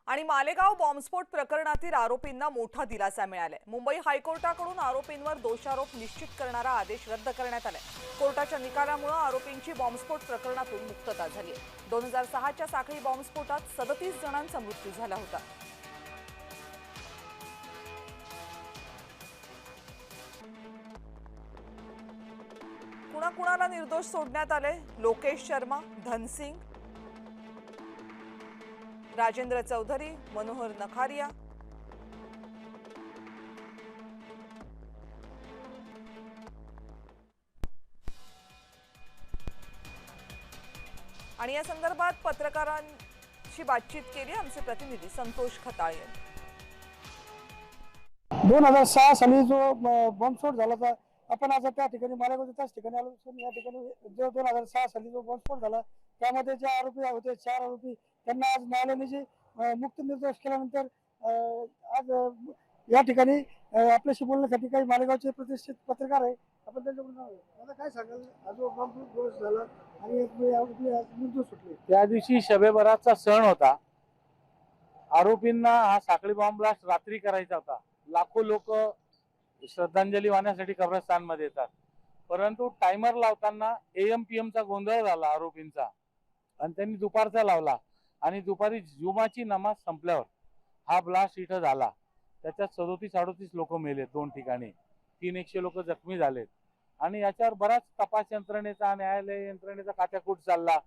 आणि मालेगाव बॉम्बस्फोट प्रकरणातील आरोपींना मोठा दिलासा मिळालाय। मुंबई हायकोर्टाकडून आरोपींवर दोषारोप निश्चित करणारा आदेश रद्द करण्यात आलाय। कोर्टाच्या निकालामुळे आरोपींची बॉम्बस्फोट प्रकरणातून मुक्तता झाली आहे। 2006च्या साखळी बॉम्बस्फोटात 37 जणांचा मृत्यू झाला होता। कुणाकुणाला निर्दोष सोडण्यात आले? लोकेश शर्मा, धनसिंग, राजेंद्र चौधरी, मनोहर नखारिया, आणि या संदर्भात पत्रकारांशी बातचीत केली आमचे प्रतिनिधी संतोष खताळे यांनी। 2006 साली जो बॉम्बस्फोट झाला होता, आपण आज त्या ठिकाणी मालेगावच्या त्याच ठिकाणी आलो असून या ठिकाणी जो 2006 साली जो बॉम्बस्फोट झाला त्यामध्ये जे आरोपी होते 4 आरोपी त्यांना आज न्यायालयाने जे मुक्त निर्दोष केल्यानंतर आज या ठिकाणी आपल्याशी बोलण्यासाठी काही मालेगावचे प्रतिष्ठित पत्रकार आहे, आपण त्यांच्याकडून आता काय सांगाल? आज जो बॉम्बस्फोट झाला आणि आरोपी आज निर्दोष सुटले, त्या दिवशी शबे बरातचा सण होता। आरोपींना हा साखळी बॉम्ब ब्लास्ट रात्री करायचा होता। लाखो लोक श्रद्धांजली वाहण्यासाठी कब्रस्तान मध्ये येतात, परंतु टायमर लावताना AM-PM चा गोंधळ झाला आरोपींचा आणि त्यांनी दुपारचा लावला आणि दुपारी जुमाची नमाज संपल्यावर हा ब्लास्ट इथं झाला। त्याच्यात 37-38 लोक मेले, 2 ठिकाणी 300 लोक जखमी झालेत आणि याच्यावर बराच तपास यंत्रणेचा, न्यायालय यंत्रणेचा काट्याकूट चालला।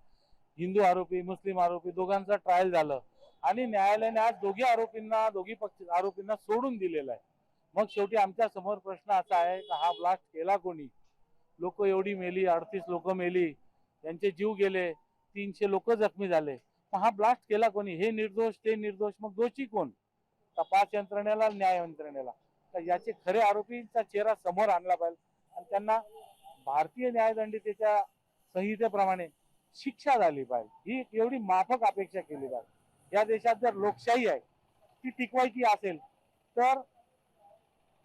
हिंदू आरोपी, मुस्लिम आरोपी दोघांचा ट्रायल झालं आणि न्यायालयाने आज दोघी पक्ष आरोपींना सोडून दिलेला आहे। मग शेवटी आमच्या समोर प्रश्न असा आहे की हा ब्लास्ट केला कोणी? लोक एवढी मेली, 38 लोक मेली, त्यांचे जीव गेले, 300 लोक जखमी झाले, मग हा ब्लास्ट केला कोणी? हे निर्दोष, ते निर्दोष, मग दोषी कोण? तपास यंत्रणेला, न्याय यंत्रणेला। तर याचे खरे आरोपींचा चेहरा समोर आणला पाहिजे आणि त्यांना भारतीय न्यायदंडितेच्या संहितेप्रमाणे शिक्षा झाली पाहिजे। ही एवढी माफक अपेक्षा केली पाहिजे। या देशात जर लोकशाही आहे ती टिकवायची असेल तर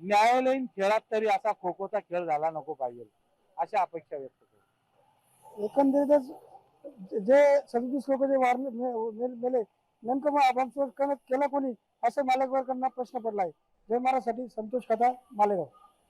न्यायालयीन खेळात तरी असा खो खोचा खेळ झाला नको पाहिजे, अशा अपेक्षा व्यक्त करतो। एकंदरीतच जे 37 लोक जे मेले नेमकं मग बॉम्बस्फोट केला कोणी असं मालेगावकरांना प्रश्न पडला आहे। जय महाराजसाठी संतोष खताळ, मालेगाव।